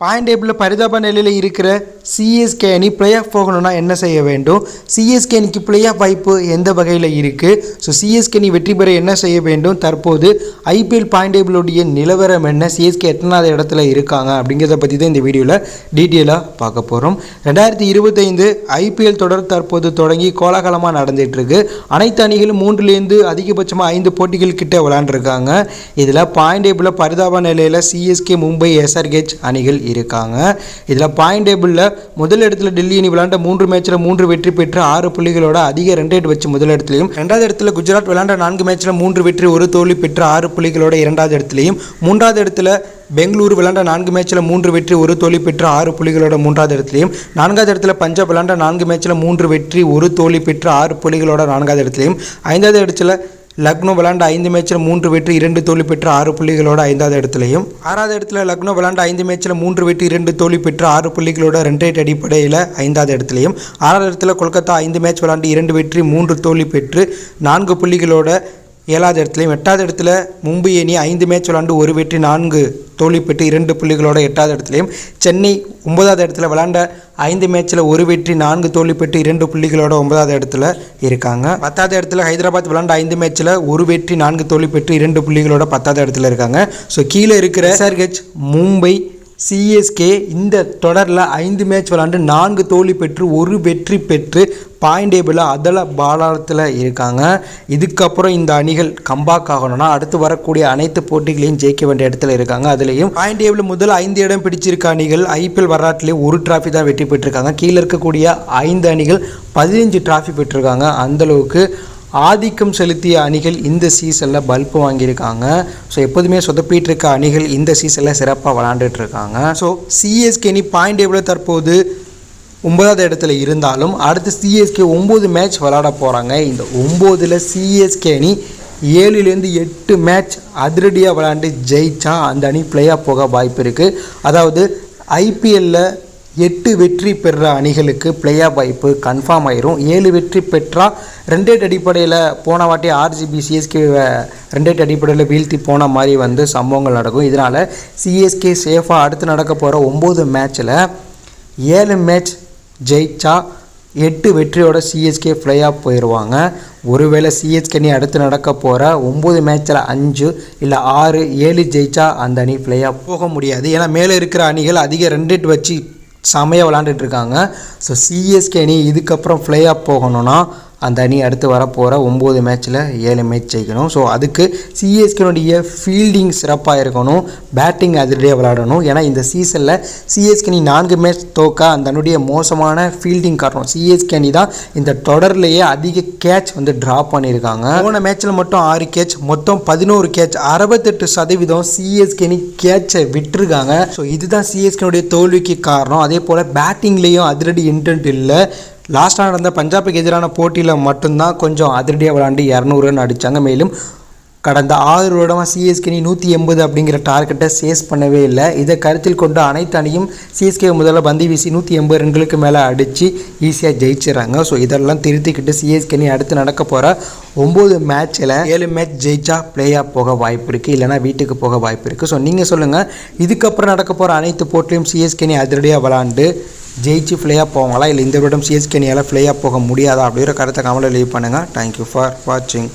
Point டேபிளில் பரிதாப நிலையில் இருக்கிற சிஎஸ்கே அணி பிளே ஆஃப் போகணும்னா என்ன செய்ய வேண்டும்? சிஎஸ்கே அணிக்கு பிளே ஆஃப் வாய்ப்பு எந்த வகையில் இருக்குது? ஸோ சிஎஸ்கே அணி வெற்றி பெற என்ன செய்ய வேண்டும்? தற்போது ஐபிஎல் பாயிண்ட் டேபிளுடைய நிலவரம் என்ன? சிஎஸ்கே எத்தனாவது இடத்துல இருக்காங்க அப்படிங்கிறத பற்றி தான் இந்த வீடியோவில் டீட்டெயிலாக பார்க்க போகிறோம். 2025 ஐபிஎல் தொடர் தற்போது தொடங்கி கோலாகலமாக நடந்துகிட்ருக்கு. அனைத்து அணிகளும் 3லேருந்து அதிகபட்சமாக 5 போட்டிகள் கிட்ட விளையாண்டுருக்காங்க. இதில் பாயிண்ட் டேபிளில் பரிதாப நிலையில் சிஎஸ்கே, மும்பை, எஸ்ஆர்ஹெச் அணிகள் இருக்காங்க. இதில் பாயிண்ட் டேபிளில் முதல் இடத்துல டெல்லி அணி விளையாண்ட 3 மேட்ச்சில் 3 வெற்றி பெற்று 6 புள்ளிகளோட அதிக ரன் ரேட் வச்சு முதல் இடத்துலையும், 2வது இடத்துல குஜராத் விளையாண்ட 4 மேட்ச்சில் 3 வெற்றி 1 தோல்வி பெற்று 6 புள்ளிகளோட 2வது இடத்துலையும், 3வது இடத்துல பெங்களூரு விளையாண்ட 4 மேட்ச்சில் 3 வெற்றி 1 தோல்வி பெற்று 6 புள்ளிகளோட 3வது இடத்துலையும், 4வது இடத்துல பஞ்சாப் விளையாண்ட 4 மேட்ச்சில் 3 வெற்றி 1 தோல்வி பெற்று 6 புள்ளிகளோட 4வது இடத்துலையும், 5வது இடத்துல லக்னோ விளையாண்ட 5 மேட்ச்சில் 3 வெற்றி 2 தோல்வி பெற்று 6 புள்ளிகளோட 5வது இடத்துலையும், 6வது இடத்துல லக்னோ விளையாண்ட 5 மேட்ச்சில் 3 வெற்றி 2 தோல்வி பெற்று 6 புள்ளிகளோட ரன் ரேட் அடிப்படையில் 5வது இடத்துலையும், 6வது இடத்துல கொல்கத்தா 5 மேட்ச் விளையாண்டு 2 வெற்றி 3 தோல்வி பெற்று 4 புள்ளிகளோட 7வது இடத்துலையும், 8வது இடத்துல மும்பை அணி 5 மேட்ச் விளையாண்டு 1 வெற்றி 4 தோல்வி பெற்று 2 புள்ளிகளோட 8வது இடத்துலையும், சென்னை 9வது இடத்துல விளையாண்ட 5 மேட்ச்சில் 1 வெற்றி 4 தோல்வி பெற்று 2 புள்ளிகளோட 9வது இடத்துல இருக்காங்க. 10வது இடத்துல ஹைதராபாத் விளையாண்ட 5 மேட்ச்சில் 1 வெற்றி 4 தோல்வி பெற்று 2 புள்ளிகளோட 10வது இடத்துல இருக்காங்க. ஸோ கீழே இருக்கிற எஸ்ஆர்ஹெச், மும்பை, சிஎஸ்கே இந்த தொடரில் 5 மேட்ச் விளாண்டு 4 தோல்வி பெற்று 1 வெற்றி பெற்று பாயிண்ட் டேபிளில் அதில் பாலாளத்தில் இருக்காங்க. இதுக்கப்புறம் இந்த அணிகள் கம்பேக் ஆகணும்னா அடுத்து வரக்கூடிய அனைத்து போட்டிகளையும் ஜெயிக்க வேண்டிய இடத்துல இருக்காங்க. அதுலேயும் பாயிண்ட் டேபிள் முதல் 5 இடம் பிடிச்சிருக்க அணிகள் ஐபிஎல் வரலாற்றிலே 1 டிராஃபி தான் வெற்றி பெற்றிருக்காங்க. கீழே இருக்கக்கூடிய 5 அணிகள் 15 டிராஃபி பெற்றிருக்காங்க. அந்தளவுக்கு ஆதிக்கம் செலுத்திய அணிகள் இந்த சீசனில் பல்ப் வாங்கியிருக்காங்க. ஸோ எப்போதுமே சொதப்பிட்டு இருக்க அணிகள் இந்த சீசனில் சிறப்பாக விளாண்டுட்டு இருக்காங்க. ஸோ சிஎஸ்கே அணி பாயிண்ட் டேபிளில் தற்போது 9வது இடத்துல இருந்தாலும் அடுத்து சிஎஸ்கே 9 மேட்ச் விளாட போகிறாங்க. இந்த 9ல் சிஎஸ்கே அணி 7லேருந்து 8 மேட்ச் அதிரடியாக விளாண்டு ஜெயிச்சா அந்த அணி பிளே ஆஃப் போக வாய்ப்பு இருக்குது. அதாவது ஐபிஎல்லில் 8 வெற்றி பெறுற அணிகளுக்கு பிளே ஆஃப் வாய்ப்பு கன்ஃபார்ம் ஆயிரும். 7 வெற்றி பெற்றால் ரன் ரேட் அடிப்படையில் போன வாட்டி ஆர்சிபி சிஎஸ்கே ரன் ரேட் அடிப்படையில் வீழ்த்தி போன மாதிரி சம்பவங்கள் நடக்கும். இதனால் சிஎஸ்கே சேஃபாக அடுத்து நடக்க போகிற 9 மேட்ச்சில் 7 மேட்ச் ஜெயிச்சா 8 வெற்றியோட சிஎஸ்கே பிளே ஆஃப் போயிடுவாங்க. ஒருவேளை சிஎஸ்கே அணி அடுத்து நடக்க போகிற 9 மேட்ச்சில் 5 இல்லை 6, 7 ஜெயிச்சா அந்த அணி பிளே ஆஃப் போக முடியாது. ஏன்னா மேலே இருக்கிற அணிகள் அதிக ரன் ரேட் வச்சு செமையாக விளாண்டுட்டு இருக்காங்க. ஸோ சிஎஸ்கே அணி இதுக்கப்புறம் பிளே ஆஃப் போகணும்னா அந்த அணி அடுத்து வரப்போகிற 9 மேட்ச்சில் 7 மேட்ச் ஜெயிக்கணும். ஸோ அதுக்கு சிஎஸ்கேனுடைய ஃபீல்டிங் சிறப்பாக இருக்கணும், பேட்டிங் அதிரடியாக விளையாடணும். ஏன்னா இந்த சீசனில் சிஎஸ்கே அணி 4 மேட்ச் தோக்க அந்த அணியுடைய மோசமான ஃபீல்டிங் காரணம். சிஎஸ்கே அணி தான் இந்த தொடர்லேயே அதிக கேட்ச் ட்ராப் பண்ணியிருக்காங்க. போன மேட்ச்சில் மட்டும் 6 கேட்ச், மொத்தம் 11 கேட்ச், 68% சிஎஸ்கே அணி கேட்சை விட்டுருக்காங்க. ஸோ இதுதான் சிஎஸ்கேனுடைய தோல்விக்கு காரணம். அதே போல் பேட்டிங்லேயும் அதிரடி இன்டென்ட் இல்லை. லாஸ்ட்டாக நடந்த பஞ்சாபுக்கு எதிரான போட்டியில் மட்டும்தான் கொஞ்சம் அதிரடியாக விளாண்டு 200 ரன் அடித்தாங்க. மேலும் கடந்த 6 வருடமாக சிஎஸ்கே அணி 180 அப்படிங்கிற டார்கெட்டை சேஸ் பண்ணவே இல்லை. இதை கருத்தில் கொண்டு அனைத்து அணியும் சிஎஸ்கே முதல்ல பந்து வீசி 180 ரன்களுக்கு மேலே அடித்து ஈஸியாக ஜெயிச்சிடறாங்க. ஸோ இதெல்லாம் திருத்திக்கிட்டு சிஎஸ்கே அணி அடுத்து நடக்க போகிற 9 மேட்ச்சில் 7 மேட்ச் ஜெயிச்சா பிளே ஆஃப் போக வாய்ப்பு இருக்குது, இல்லைனா வீட்டுக்கு போக வாய்ப்பு இருக்குது. ஸோ நீங்கள் சொல்லுங்கள், இதுக்கப்புறம் நடக்க போகிற அனைத்து போட்டிலையும் சிஎஸ்கே அணி அதிரடியாக விளாண்டு ஜெயிச்சு பிளே ஆஃப் போவாங்களா, இல்லை இந்த வருடம் சிஎஸ்கே அணியால் பிளே ஆஃப் போக முடியாதா அப்படிங்கிற கருத்தை கமெண்ட்டில் லீவ் பண்ணுங்கள். தேங்க்யூ ஃபார் வாட்சிங்.